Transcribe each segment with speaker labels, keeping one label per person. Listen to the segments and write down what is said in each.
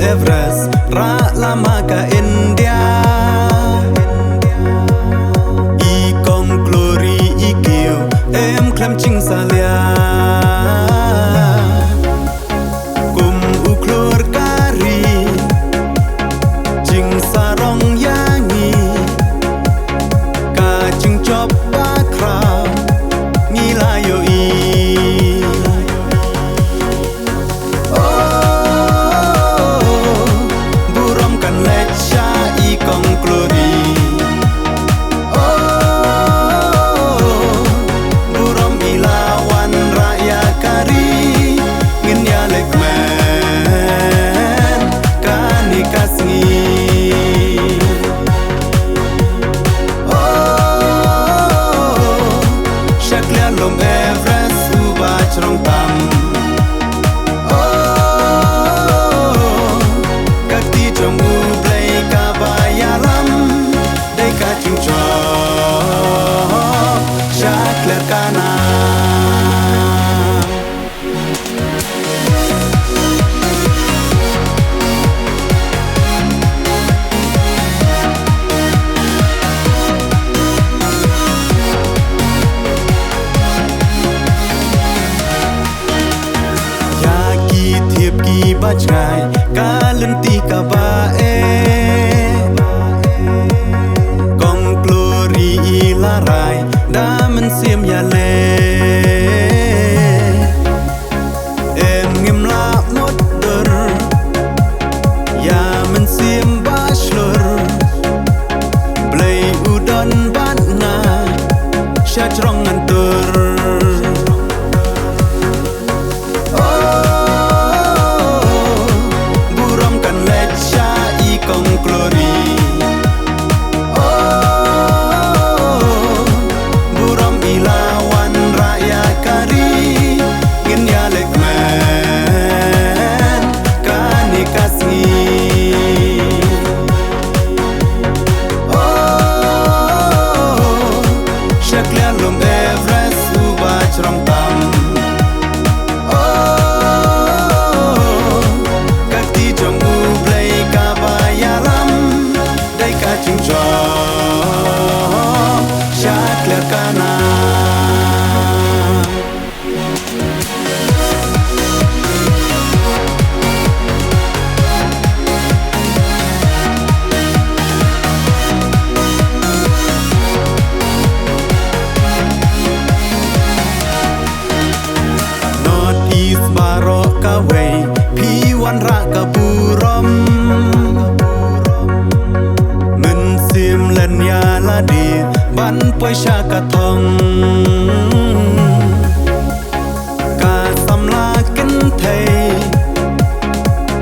Speaker 1: Everest ra lama ka India I kong glory I kiêu em klem ching salia kum u klor kari ching sarong yangi ka ching chop ba krao ngi la yo I lom Everest uba trong tam các tí trong u play ka ba ya lam đây ka chim cho chắc lẽ kana ba chai ka len ti ka ba kong glory la rai da men sim ya le em ngim la mot der ya men sim ba shlur play udon ban na sha trong an tur lom Everest uba trong tam các tí trong u play ka ba ya lam đây ka ching cho chắc lẽ kana Pi wan ra ka burom men sim len ya la di ban poi sha ka thong ka sam la ken thei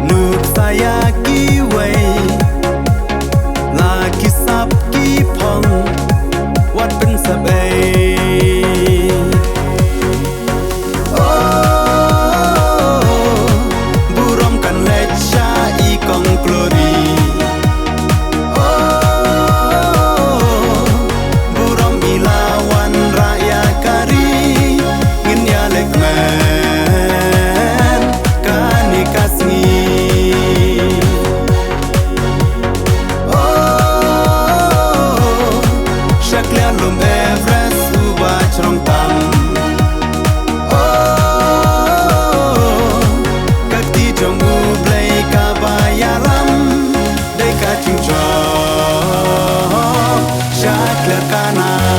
Speaker 1: nuk saya ki wei la ki sap ki phong wat ben sap lom Everest uba trong tam các tí trong u play ka ba ya lam đây ka ching cho chắc lẽ kana